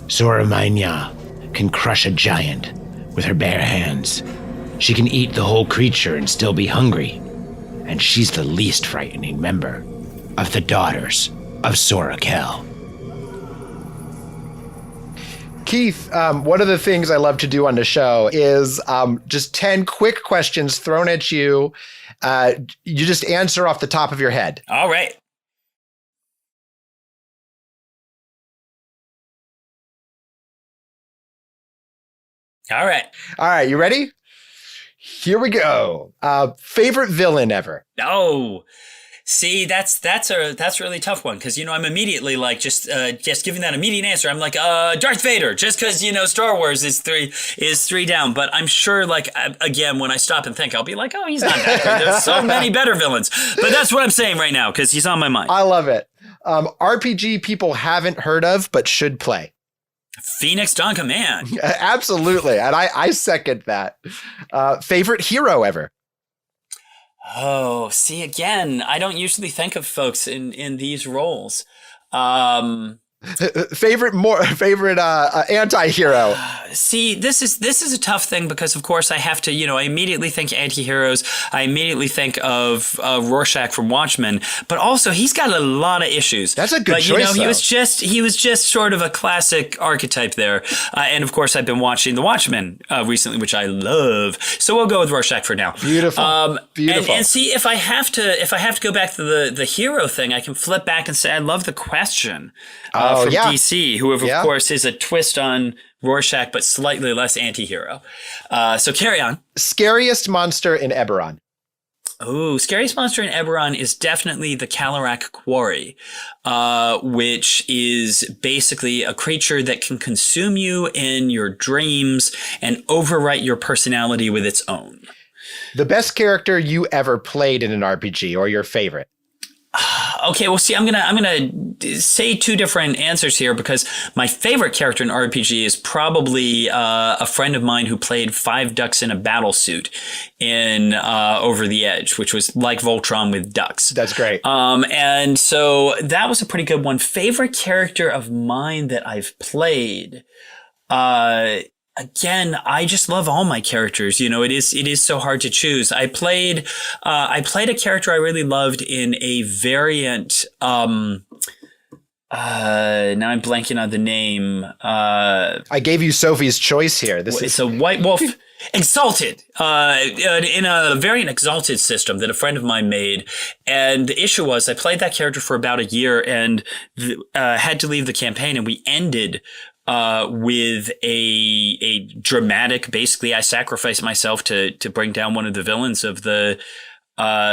Soramanya can crush a giant with her bare hands. She can eat the whole creature and still be hungry. And she's the least frightening member of the daughters of Sorakel. Keith, one of the things I love to do on the show is just 10 quick questions thrown at you. You just answer off the top of your head. All right. All right. You ready? Here we go. Favorite villain ever? Oh, see, that's a really tough one because I'm immediately like just giving that immediate answer. I'm like Darth Vader, just because Star Wars is three down. But I'm sure again when I stop and think, I'll be like, oh, he's not that good. There's so many better villains. But that's what I'm saying right now because he's on my mind. I love it. RPG people haven't heard of but should play. Phoenix Dawn Command. Absolutely, and I second that. Favorite hero ever? Oh, see, again, I don't usually think of folks in these roles. favorite anti-hero. See, this is a tough thing because, of course, I have to, I immediately think anti-heroes. I immediately think of Rorschach from Watchmen, but also he's got a lot of issues. That's a good choice. He was just sort of a classic archetype there. And of course, I've been watching The Watchmen recently, which I love. So we'll go with Rorschach for now. Beautiful. Beautiful. And see, if I have to go back to the hero thing, I can flip back and say I love the Question from DC, who of course is a twist on Rorschach, but slightly less anti-hero. So carry on. Scariest monster in Eberron. Oh, scariest monster in Eberron is definitely the Calorak Quarry, which is basically a creature that can consume you in your dreams and overwrite your personality with its own. The best character you ever played in an RPG, or your favorite? Okay, well, see, I'm gonna say two different answers here because my favorite character in RPG is probably a friend of mine who played 5 ducks in a battle suit in Over the Edge, which was like Voltron with ducks. That's great. And so that was a pretty good one. Favorite character of mine that I've played. Again, I just love all my characters. It is so hard to choose. I played a character I really loved in a variant. Now I'm blanking on the name. I gave you Sophie's choice here. It's a White Wolf. Exalted, in a variant Exalted system that a friend of mine made. And the issue was I played that character for about a year and had to leave the campaign, and we ended with a dramatic, basically I sacrificed myself to bring down one of the villains of the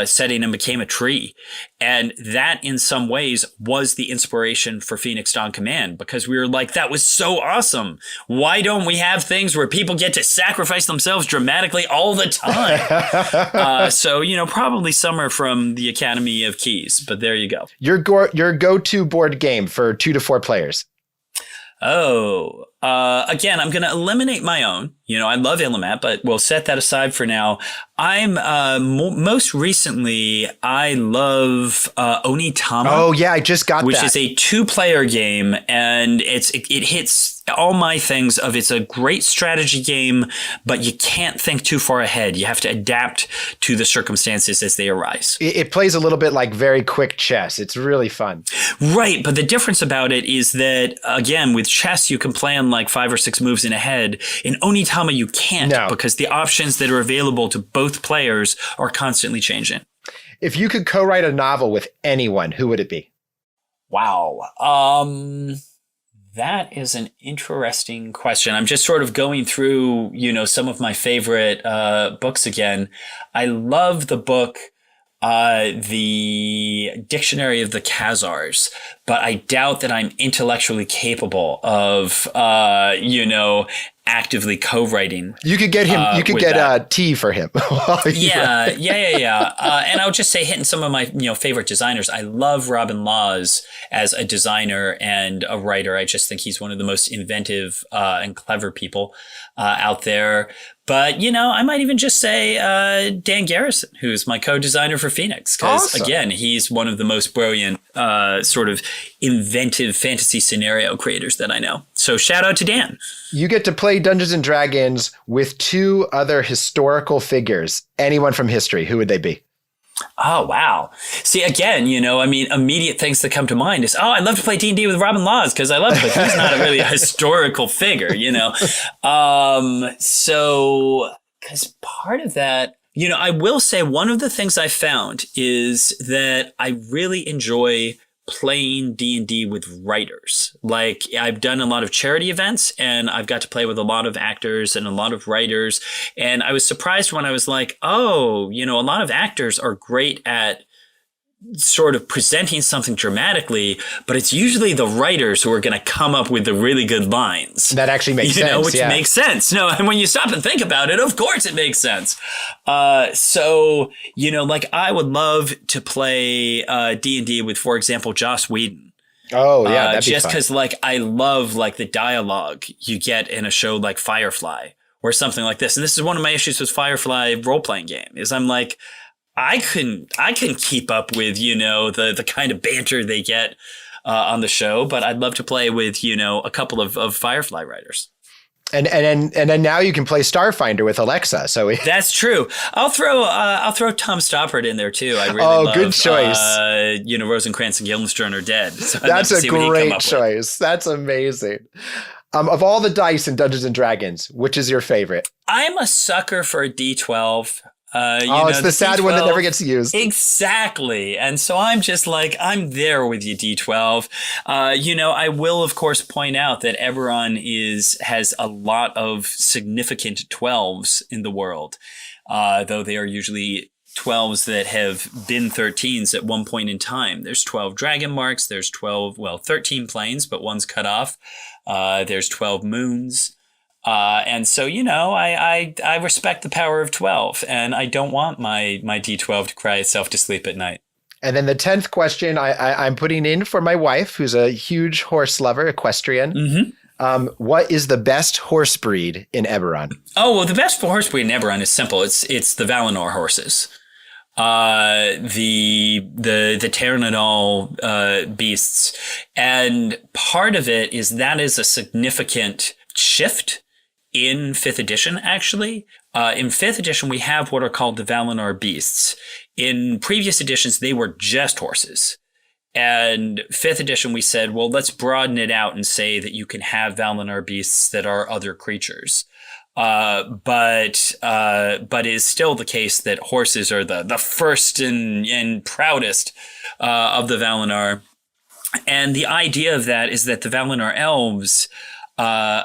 setting and became a tree. And that in some ways was the inspiration for Phoenix Dawn Command, because we were like, that was so awesome. Why don't we have things where people get to sacrifice themselves dramatically all the time? So, probably Summer from the Academy of Keys, but there you go. Your go-to board game for 2 to 4 players. Oh, again, I'm going to eliminate my own. I love Illimat, but we'll set that aside for now. I'm, most recently, I love, Onitama. Oh yeah, I just got which that. Which is a 2-player game, and it hits all my things of it's a great strategy game, but you can't think too far ahead. You have to adapt to the circumstances as they arise. It plays a little bit like very quick chess. It's really fun. Right, but the difference about it is that, again, with chess, you can plan like 5 or 6 moves in ahead. In Onitama, you can't because the options that are available to both players are constantly changing. If you could co-write a novel with anyone, who would it be? Wow. That is an interesting question. I'm just sort of going through, some of my favorite books again. I love the book, The Dictionary of the Khazars, but I doubt that I'm intellectually capable of, actively co-writing. You could get him. You could get tea for him. Yeah. And I'll just say, hitting some of my favorite designers. I love Robin Laws as a designer and a writer. I just think he's one of the most inventive and clever people out there. But I might even just say Dan Garrison, who's my co-designer for Phoenix, because again, he's one of the most brilliant sort of inventive fantasy scenario creators that I know. So shout out to Dan. You get to play Dungeons and Dragons with 2 other historical figures. Anyone from history, who would they be? Oh, wow. See, again, immediate things that come to mind is, I'd love to play D&D with Robin Laws because I love it, but he's not really a historical figure, So, because part of that, I will say one of the things I found is that I really enjoy playing D&D with writers. Like, I've done a lot of charity events and I've got to play with a lot of actors and a lot of writers. And I was surprised when I was like, a lot of actors are great at sort of presenting something dramatically, but it's usually the writers who are going to come up with the really good lines. That actually makes sense. Which makes sense. No, and when you stop and think about it, of course it makes sense. So, I would love to play D&D with, for example, Joss Whedon. Oh, yeah, that'd be just fun. because, I love, the dialogue you get in a show like Firefly or something like this. And this is one of my issues with Firefly role-playing game, is I'm like, I can keep up with, the kind of banter they get on the show, but I'd love to play with, a couple of Firefly riders. And then now you can play Starfinder with Alexa. So that's true. I'll throw Tom Stoppard in there too. I really love, good choice. Rosencrantz and Guildenstern are dead. So that's a great choice. That's amazing. Of all the dice in Dungeons and Dragons, which is your favorite? I'm a sucker for a D12. It's the sad D12, one that never gets used. Exactly. And so I'm just like, I'm there with you, D12. I will, of course, point out that Eberron has a lot of significant 12s in the world, though they are usually 12s that have been 13s at one point in time. There's 12 dragon marks. There's 13 planes, but one's cut off. There's 12 moons. And so, I respect the power of 12, and I don't want my D12 to cry itself to sleep at night. And then the 10th question I'm putting in for my wife, who's a huge horse lover, equestrian. Mm-hmm. What is the best horse breed in Eberron? Oh, well, the best horse breed in Eberron is simple. It's the Valinar horses. The Tyrannodal beasts. And part of it is that is a significant shift in 5th edition, actually. In 5th edition, we have what are called the Valinar Beasts. In previous editions, they were just horses. And 5th edition, we said, well, let's broaden it out and say that you can have Valinar Beasts that are other creatures. But it is still the case that horses are the first and proudest of the Valinar. And the idea of that is that the Valinar Elves,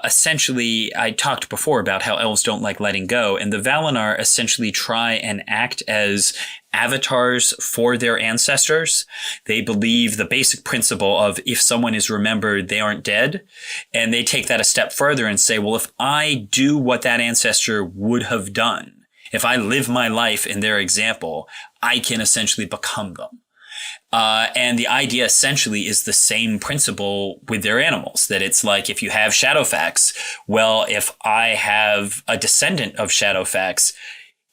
essentially, I talked before about how elves don't like letting go, and the Valinar essentially try and act as avatars for their ancestors. They believe the basic principle of if someone is remembered, they aren't dead. And they take that a step further and say, well, if I do what that ancestor would have done, if I live my life in their example, I can essentially become them. And the idea essentially is the same principle with their animals, that it's like if you have Shadowfax, well, if I have a descendant of Shadowfax,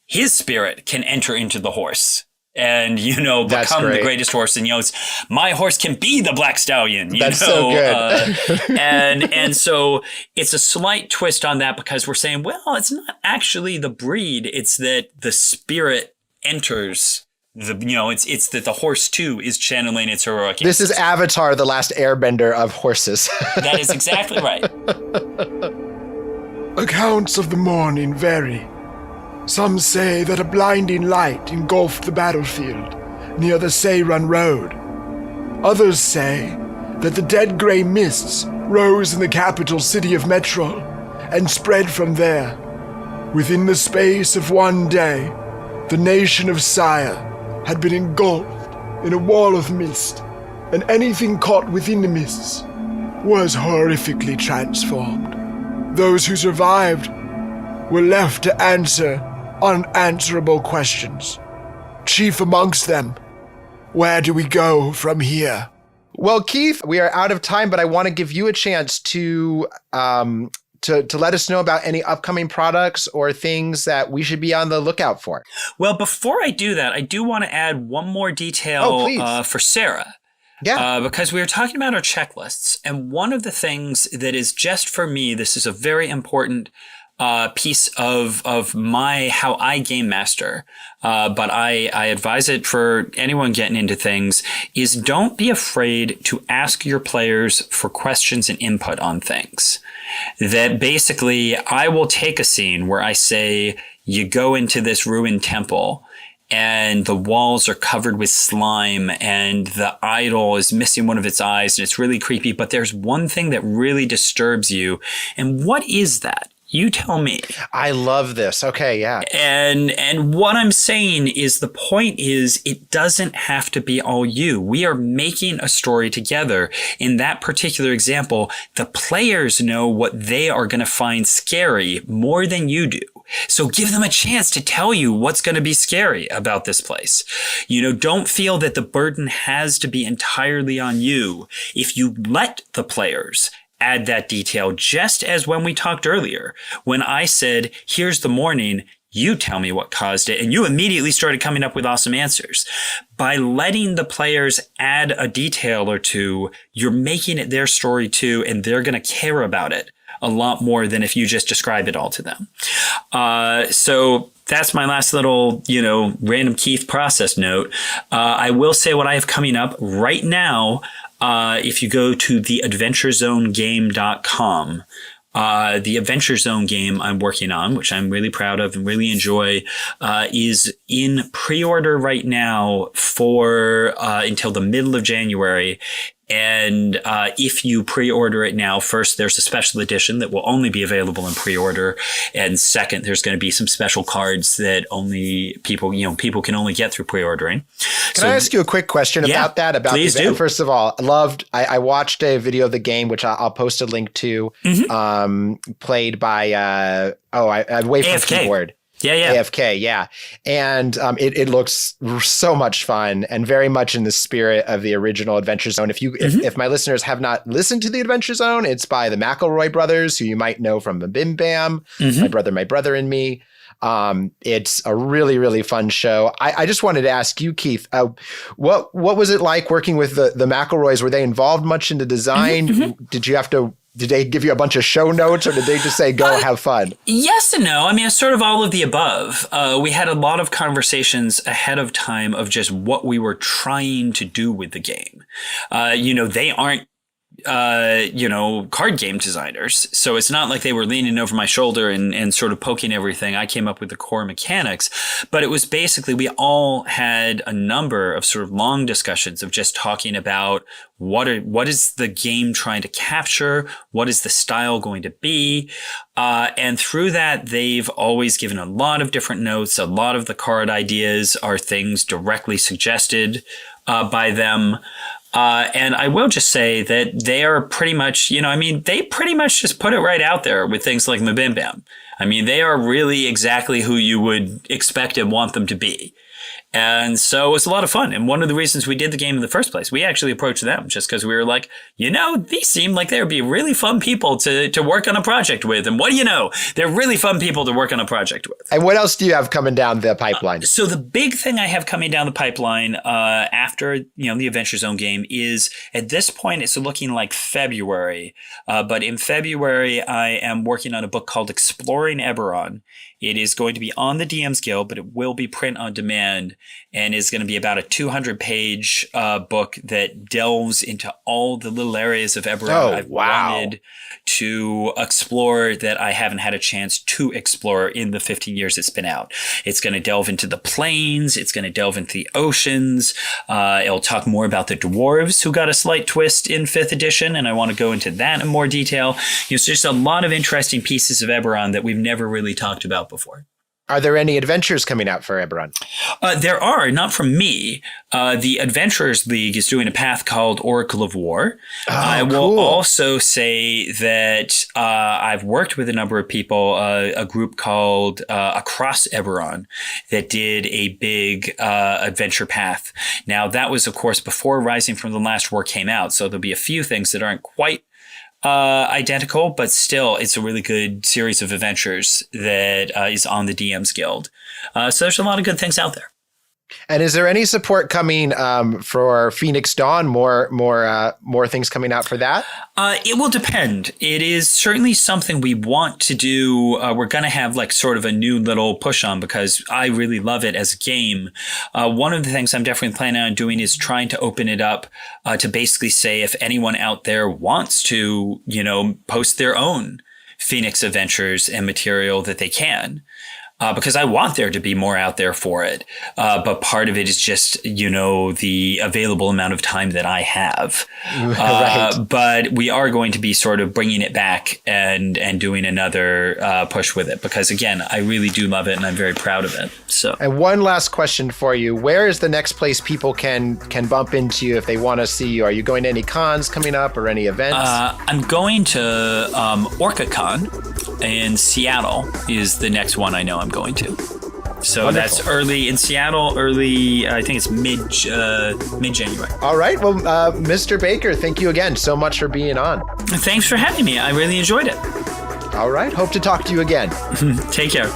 his spirit can enter into the horse and, become the greatest horse. And, my horse can be the Black Stallion. That's so good. and so it's a slight twist on that because we're saying, well, it's not actually the breed. It's that the spirit enters it's that the horse too is channeling its heroic. This is Avatar, the last airbender of horses. That is exactly right. Accounts of the morning vary. Some say that a blinding light engulfed the battlefield near the Seirun Road. Others say that the dead grey mists rose in the capital city of Metrol and spread from there. Within the space of one day, the nation of Sire had been engulfed in a wall of mist, and anything caught within the mists was horrifically transformed. Those who survived were left to answer unanswerable questions. Chief amongst them, where do we go from here? Well, Keith, we are out of time, but I want to give you a chance to let us know about any upcoming products or things that we should be on the lookout for. Well, before I do that, I do want to add one more detail for Sarah. Yeah. Because we were talking about our checklists, and one of the things that is just for me, this is a very important piece of how I game master, but I advise it for anyone getting into things, is don't be afraid to ask your players for questions and input on things. That basically, I will take a scene where I say, you go into this ruined temple, and the walls are covered with slime, and the idol is missing one of its eyes, and it's really creepy, but there's one thing that really disturbs you. And what is that? You tell me. I love this. Okay, yeah. And what I'm saying is the point is it doesn't have to be all you. We are making a story together. In that particular example, the players know what they are going to find scary more than you do. So give them a chance to tell you what's going to be scary about this place. Don't feel that the burden has to be entirely on you. If you let the players add that detail, just as when we talked earlier, when I said, here's the morning, You tell me what caused it. And you immediately started coming up with awesome answers. By letting the players add a detail or two, you're making it their story too, and they're going to care about it a lot more than if you just describe it all to them. So that's my last little, random Keith process note. I will say what I have coming up right now. If you go to theadventurezonegame.com, the Adventure Zone game I'm working on, which I'm really proud of and really enjoy, is in pre-order right now for until the middle of January. And if you pre-order it now, first, there's a special edition that will only be available in pre-order. And second, there's going to be some special cards that only people can only get through pre-ordering. Can I ask you a quick question about that? Please do. First of all, I watched a video of the game, which I'll post a link to, played by, away from AFK. keyboard. Yeah. AFK, yeah. And it looks so much fun and very much in the spirit of the original Adventure Zone. If my listeners have not listened to the Adventure Zone, it's by the McElroy brothers, who you might know from the Bim Bam, My Brother and Me. It's a really, really fun show. I just wanted to ask you, Keith, what was it like working with the McElroys? Were they involved much in the design? Did they give you a bunch of show notes, or did they just say, go have fun? Yes and no. I mean, it's sort of all of the above. We had a lot of conversations ahead of time of just what we were trying to do with the game. They aren't card game designers. So it's not like they were leaning over my shoulder and sort of poking everything. I came up with the core mechanics, but it was basically, we all had a number of sort of long discussions of just talking about what is the game trying to capture? What is the style going to be? And through that, they've always given a lot of different notes. A lot of the card ideas are things directly suggested by them. And I will just say that they are pretty much, they pretty much just put it right out there with things like Mabim Bam. I mean, they are really exactly who you would expect and want them to be. And so it was a lot of fun. And one of the reasons we did the game in the first place, we actually approached them just because we were like, these seem like they would be really fun people to work on a project with. And what do you know? They're really fun people to work on a project with. And what else do you have coming down the pipeline? So the big thing I have coming down the pipeline after, the Adventure Zone game is, at this point, it's looking like February. But in February, I am working on a book called Exploring Eberron. It is going to be on the DM's Guild, but it will be print on demand, and is going to be about a 200-page book that delves into all the little areas of Eberron I've wanted to explore that I haven't had a chance to explore in the 15 years it's been out. It's going to delve into the plains. It's going to delve into the oceans. It'll talk more about the dwarves, who got a slight twist in 5th edition, and I want to go into that in more detail. It's just a lot of interesting pieces of Eberron that we've never really talked about before. Are there any adventures coming out for Eberron? There are, not from me. The Adventurers League is doing a path called Oracle of War. I will also say that I've worked with a number of people, a group called Across Eberron, that did a big adventure path. Now, that was, of course, before Rising from the Last War came out, so there'll be a few things that aren't quite identical, but still, it's a really good series of adventures that is on the DM's Guild. So there's a lot of good things out there. And is there any support coming for Phoenix Dawn? More things coming out for that? It will depend. It is certainly something we want to do. We're going to have sort of a new little push on, because I really love it as a game. One of the things I'm definitely planning on doing is trying to open it up to basically say, if anyone out there wants to, post their own Phoenix adventures and material, that they can. Because I want there to be more out there for it. But part of it is just, the available amount of time that I have. Right. But we are going to be sort of bringing it back and doing another push with it. Because, again, I really do love it, and I'm very proud of it. So. And one last question for you. Where is the next place people can bump into you if they want to see you? Are you going to any cons coming up or any events? I'm going to OrcaCon in Seattle is the next one I know I'm going to. So wonderful. That's early in Seattle, I think it's mid-January. All right. Well, Mr. Baker, thank you again so much for being on. Thanks for having me. I really enjoyed it. All right. Hope to talk to you again. Take care.